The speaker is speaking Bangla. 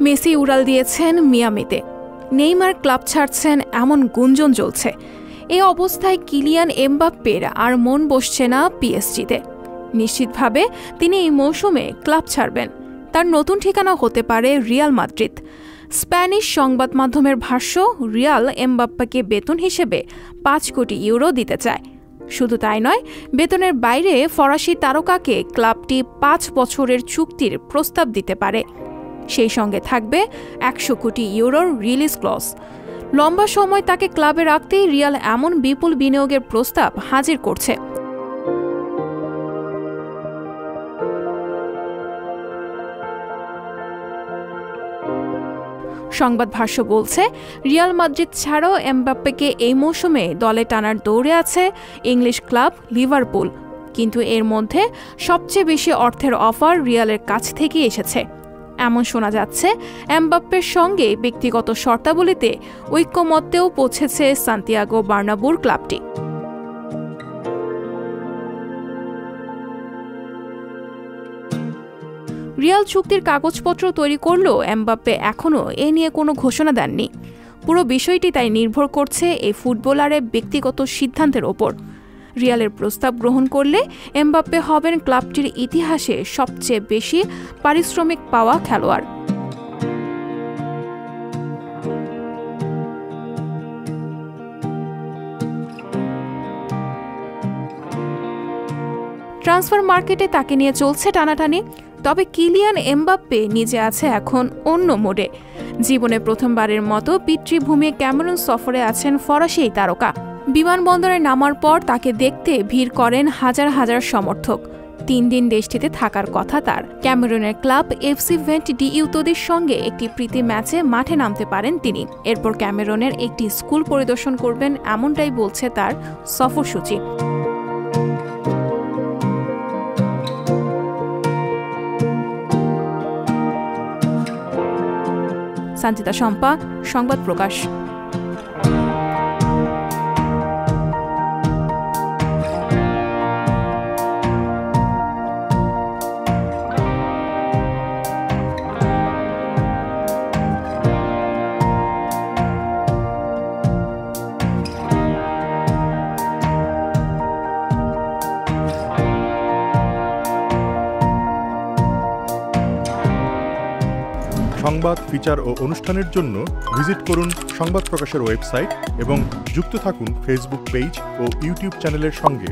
মেসি উড়াল দিয়েছেন মিয়ামিতে, নেইমার ক্লাব ছাড়ছেন এমন গুঞ্জন চলছে। এই অবস্থায় কিলিয়ান এমবাপ্পের আর মন বসছে না পিএসজিতে। নিশ্চিতভাবে তিনি এই মৌসুমে ক্লাব ছাড়বেন। তার নতুন ঠিকানা হতে পারে রিয়াল মাদ্রিদ। স্প্যানিশ সংবাদ মাধ্যমের ভাষ্য, রিয়াল এমবাপ্পেকে বেতন হিসেবে 5 কোটি ইউরো দিতে চায়। শুধু তাই নয়, বেতনের বাইরে ফরাসি তারকাকে ক্লাবটি 5 বছরের চুক্তির প্রস্তাব দিতে পারে। সেই সঙ্গে থাকবে 100 কোটি ইউরোর রিলিজ ক্লজ। লম্বা সময় তাকে ক্লাবে রাখতেই রিয়াল এমন বিপুল বিনিয়োগের প্রস্তাব হাজির করছে। সংবাদ ভাষ্য বলছে, রিয়াল মাদ্রিদ ছাড়াও এমবাপ্পেকে এই মৌসুমে দলে টানার দৌড়ে আছে ইংলিশ ক্লাব লিভারপুল। কিন্তু এর মধ্যে সবচেয়ে বেশি অর্থের অফার রিয়ালের কাছ থেকেই এসেছে। এমন শোনা যাচ্ছে, এমবাপ্পের সঙ্গে ব্যক্তিগত শর্তাবলীতে ঐক্যমত্যেও পৌঁছেছে সান্তিয়াগো বার্নাব্যুর ক্লাবটি। রিয়াল চুক্তির কাগজপত্র তৈরি করলেও এমবাপ্পে এখনও এ নিয়ে কোনো ঘোষণা দেননি। পুরো বিষয়টি তাই নির্ভর করছে এই ফুটবলারের ব্যক্তিগত সিদ্ধান্তের ওপর। রিয়ালের প্রস্তাব গ্রহণ করলে এমবাপ্পে হবেন ক্লাবটির ইতিহাসে সবচেয়ে বেশি পারিশ্রমিক পাওয়া খেলোয়াড়। ট্রান্সফার মার্কেটে তাকে নিয়ে চলছে টানাটানি। তবে কিলিয়ান এমবাপ্পে নিজে আছে এখন অন্য মোডে। জীবনে প্রথমবারের মতো পিতৃভূমি ক্যামেরুন সফরে আছেন ফরাসি এই তারকা। বিমানবন্দরে নামার পর তাকে দেখতে ভিড় করেন হাজার হাজার সমর্থক। 3 দিন দেশটিতে থাকার কথা তার। ক্যামেরুনের ক্লাব এফসি ভেন্ট ডি ইউতোদের সঙ্গে একটি প্রীতি ম্যাচে মাঠে নামতে পারেন তিনি। এরপর ক্যামেরুনের একটি স্কুল পরিদর্শন করবেন, এমনটাই বলছে তার সফরসূচি। সঞ্চিতা শম্পা, সংবাদ প্রকাশ। সংবাদ, ফিচার ও অনুষ্ঠানের জন্য ভিজিট করুন সংবাদ প্রকাশের ওয়েবসাইট এবং যুক্ত থাকুন ফেসবুক পেজ ও ইউটিউব চ্যানেলের সঙ্গে।